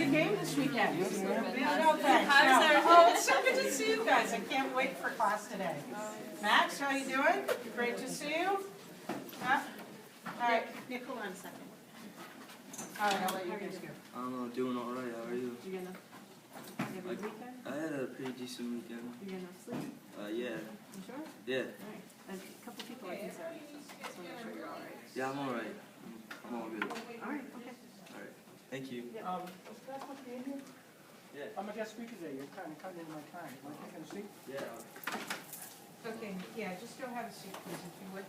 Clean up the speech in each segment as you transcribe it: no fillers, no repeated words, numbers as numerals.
game this weekend? No, thanks. How's No. everything? Oh, it's so good to see you guys. I can't wait for class today. Max, how you doing? Great to see you. Huh? All right. Nick, hold on a second. All right, I'll let you guys go. I'm doing all right. How are you? You gonna have a good weekend? I had a pretty decent weekend. You gonna sleep? Yeah. You sure? Yeah. Alright. And a couple people are concerned. Just wanna make sure you're alright. Yeah, I'm all right. I'm all good. Alright, okay. All right. Thank you. Is that supposed to be in here? Yeah. I'm a guest speaker today. You're kind of cutting into my time. Want to take a seat? Yeah. Okay, yeah, just go have a seat, please, if you would.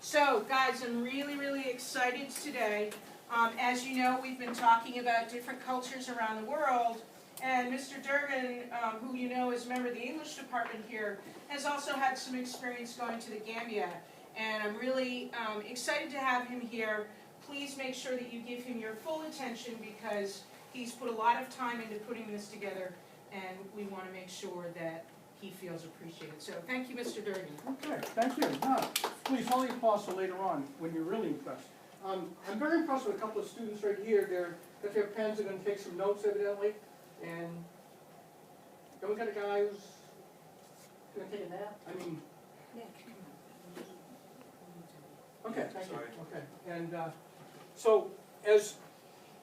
So, guys, I'm really, really excited today. As you know, we've been talking about different cultures around the world, and Mr. Durbin, who you know is a member of the English department here, has also had some experience going to the Gambia, and I'm really excited to have him here. Please make sure that you give him your full attention because he's put a lot of time into putting this together, and we want to make sure that he feels appreciated. So, thank you, Mr. Durbin. Okay, thank you. Now, please hold your applause for later on when you're really impressed. I'm very impressed with a couple of students right here. If they have pens, they're going to take some notes evidently. And then we got a guy who's going to take a nap. I mean, okay, thank you. Okay, and so as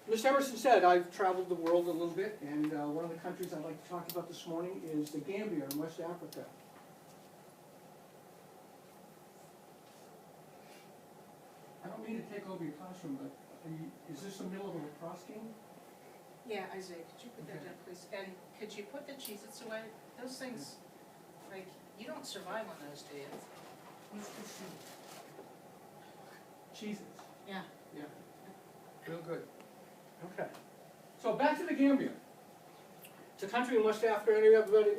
Ms. Emerson said, I've traveled the world a little bit, and one of the countries I'd like to talk about this morning is the Gambia in West Africa. I don't mean to take over your classroom, but is this the middle of a lacrosse game? Yeah, Isaiah, could you put that down, please? And could you put the Cheez-Its away? Those things, like, you don't survive on those, do you? Let's just see. Cheez-Its. Yeah. Yeah. Real good. Okay. So back to the Gambia. It's a country in West Africa.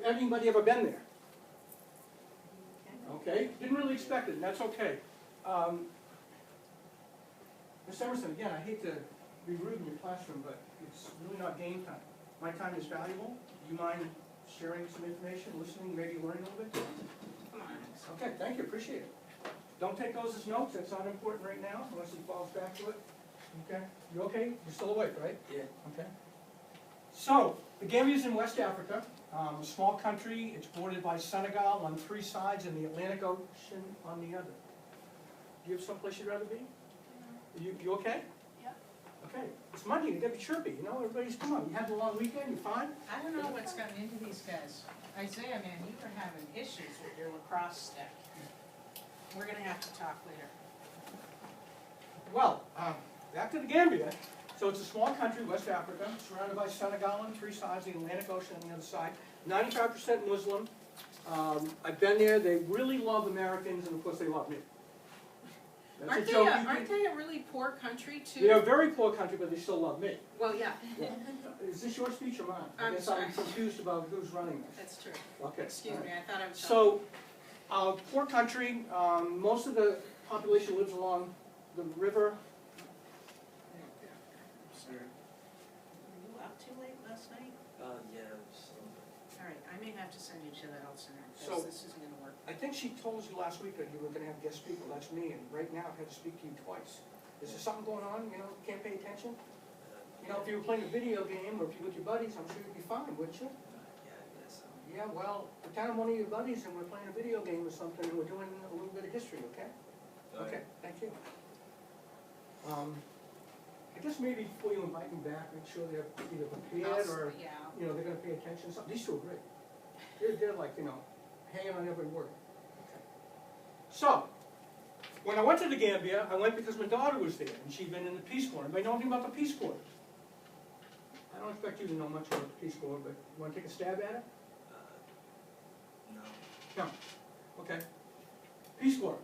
Anybody ever been there? Okay. Didn't really expect it, and that's okay. Ms. Emerson, again, I hate to be rude in your classroom, but it's really not game time. My time is valuable. Do you mind sharing some information, listening, maybe learning a little bit? Come on. Okay, thank you, appreciate it. Don't take those as notes, that's not important right now, unless he falls back to it. Okay, you okay? You're still awake, right? Yeah. Okay. So, the Gambia is in West Africa, a small country. It's bordered by Senegal on 3 sides and the Atlantic Ocean on the other. Do you have someplace you'd rather be? You okay? Yeah. Okay. It's Monday, you gotta be chirpy, you know, everybody's, come on, you had a long weekend, you fine? I don't know what's gotten into these guys. Isaiah, man, you were having issues with your lacrosse stick. We're gonna have to talk later. Well, back to the Gambia. So it's a small country, West Africa, surrounded by Senegal on 3 sides, the Atlantic Ocean on the other side. 95% Muslim. I've been there. They really love Americans, and of course they love me. That's Aren't a joke. they a really poor country too? They're a very poor country, but they still love me. Well, yeah. Is this your speech or mine? I I'm guess sorry. I'm confused about who's running this. That's true. Okay. Excuse me, I thought I was. So, poor country. Most of the population lives along the river. Sir. Were you out too late last night? Yeah. All right, I may have to send you to the health center So- because this isn't gonna work. I think she told you last week that you were going to have guest speaker. That's me, and right now I've had to speak to you twice. Is there something going on? You know, can't pay attention? You know, if you were playing a video game or if you were with your buddies, I'm sure you'd be fine, wouldn't you? Yeah, I guess so. Yeah, well, pretend I'm one of your buddies and we're playing a video game or something and we're doing a little bit of history, okay? All Okay, right. thank you. I guess maybe before you invite me back, make sure they're either prepared or, Yeah. you know, they're gonna pay attention to something. These two are great. They're like, you know, hanging on every word. Okay. So, when I went to the Gambia, I went because my daughter was there and she'd been in the Peace Corps. Anybody know anything about the Peace Corps? I don't expect you to know much about the Peace Corps, but you wanna take a stab at it? No. No. Okay. Peace Corps.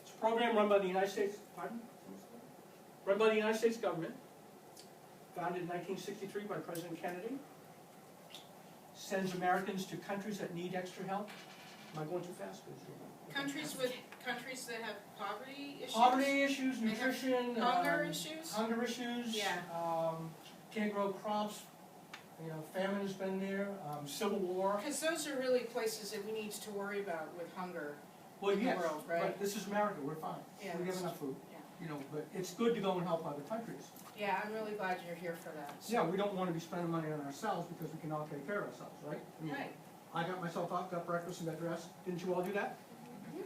It's a program run by the United States, pardon? Run by the United States government, founded in 1963 by President Kennedy. Sends Americans to countries that need extra help. Am I going too fast? Countries that have poverty issues? Poverty issues, They have nutrition. hunger issues? Hunger issues. Yeah. Can't grow crops. You know, famine has been there. Civil War. Because those are really places that we need to worry about with hunger Well, in the yes, world, right? but this is America. We're fine. Yeah, We have that's enough food. Yeah. you know, but it's good to go and help other countries. Yeah, I'm really glad you're here for that. Yeah, we don't wanna be spending money on ourselves because we can all take care of ourselves, right? I mean, Right. I got myself up, got breakfast and got dressed. Didn't you all do that?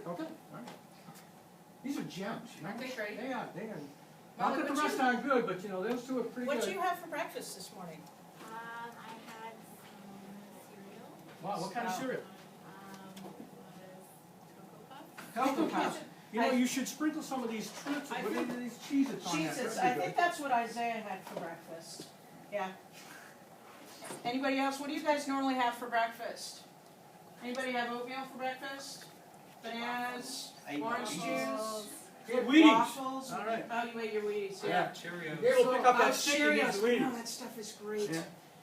Okay, all right. These are gems, right? They're great. They are. Molly, Not that the what'd rest you- aren't good, but you know, those two are pretty good. What'd you have for breakfast this morning? I had some cereal. Wow, what kind of Wow. cereal? Was Cocoa Puffs. Cocoa Puffs. You know, you should sprinkle some of these trips, I what think- are these Cheez-Its on that? Cheez-Its, That'd I be think good. that's what Isaiah had for breakfast. Yeah. Anybody else, what do you guys normally have for breakfast? Anybody have oatmeal for breakfast? Bananas, I eat orange Wheaties. juice, Yeah, Wheaties. waffles? All right. Oh, you ate your Wheaties, Yeah. yeah. Cheerios. Yeah, we'll pick up Oh, that stick and get Cheerios. the Oh, Wheaties. that stuff is great. Yeah.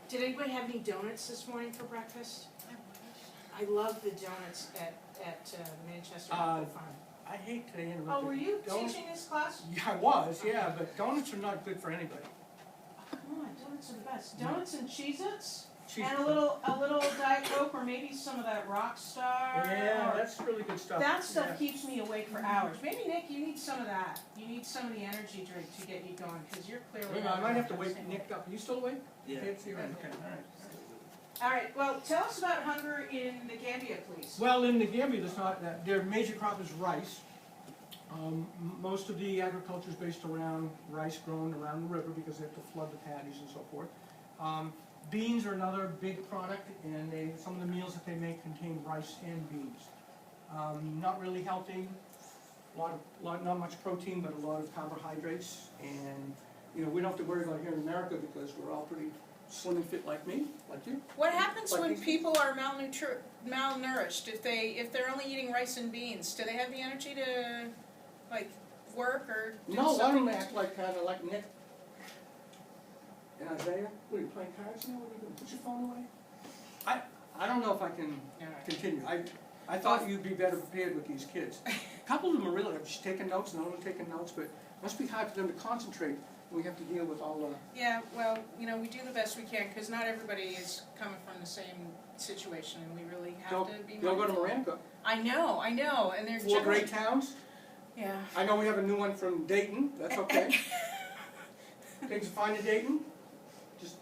Did anybody have any donuts this morning for breakfast? I wish. I love the donuts at Manchester Apple Farm. I hate to interrupt. Oh, were you Donuts- teaching this class? Yeah, I was, yeah, but donuts are not good for anybody. Oh, come on, donuts are the best. Donuts and Cheez-Its? Cheez- And a little Diet Coke or maybe some of that Rockstar. Yeah, or- that's really good stuff. that stuff Yeah. keeps me awake for hours. Maybe Nick, you need some of that. You need some of the energy drink to get you going because you're clearly. Wait, I might have to wake Nick up. Are you still awake? Yeah. Can't see you. Okay, all right. All right. Well, tell us about hunger in the Gambia, please. Well, in the Gambia, there's not that. Their major crop is rice. Most of the agriculture is based around rice grown around the river because they have to flood the paddies and so forth. Beans are another big product, and some of the meals that they make contain rice and beans. Not really healthy. Not much protein, but a lot of carbohydrates. And you know, we don't have to worry about here in America because we're all pretty slim and fit like me, like you. What happens Like when these- people are malnourished? If they're only eating rice and beans, do they have the energy to like work or do No, I something? don't act like kind of like Nick and Isaiah. What are you playing cards now? What are you doing? Put your phone away. I don't know if I can All right. continue. I thought you'd be better prepared with these kids. A couple of them are really just taking notes, none of them are taking notes, but it must be hard for them to concentrate when we have to deal with all the. Yeah, well, you know, we do the best we can because not everybody is coming from the same situation, and we really have to be They'll go to mindful. Moranica. I know, and they're 4 generally- great towns. Yeah. I know we have a new one from Dayton. That's okay. Things are fine in Dayton. Just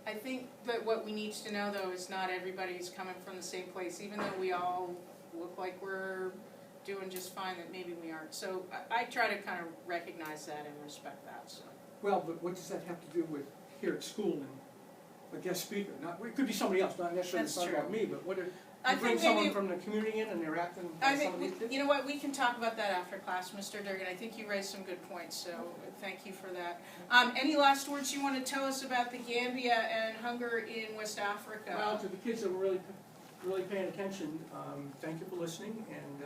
I think that what we need to know though is not everybody's coming from the same place, even though we all look like we're doing just fine, that maybe we aren't. So I try to kind of recognize that and respect that, so. well, but what does that have to do with here at school and a guest speaker? Not, it could be somebody else, not necessarily That's talking about me, but what if I you bring think someone maybe- from the community in and they're acting I like some of these think, kids? you know what, we can talk about that after class, Mr. Durgan. I think you raised some good points, so thank you for that. Any last words you want to tell us about the Gambia and hunger in West Africa? Well, to the kids that were really paying attention, thank you for listening, and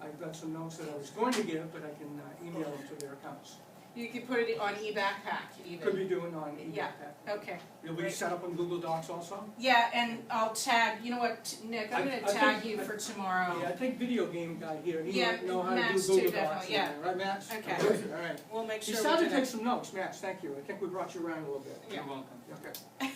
I've got some notes that I was going to give, but I can email them to their accounts. You could put it on e-backpack even. Could be doing on Yeah. e-backpack. Okay. You'll be Great. set up on Google Docs also? Yeah, and I'll tag, you know what, Nick, I'm I gonna think- tag you for tomorrow. Yeah, I think video game guy here, he Yeah, might know how to do Matt's Google too, Docs. definitely, yeah. Right, Matt? Okay. All right. We'll make You sure we started do to take that. some notes, Matt, thank you. I think we brought you around a little bit. Yeah. You're welcome. Okay.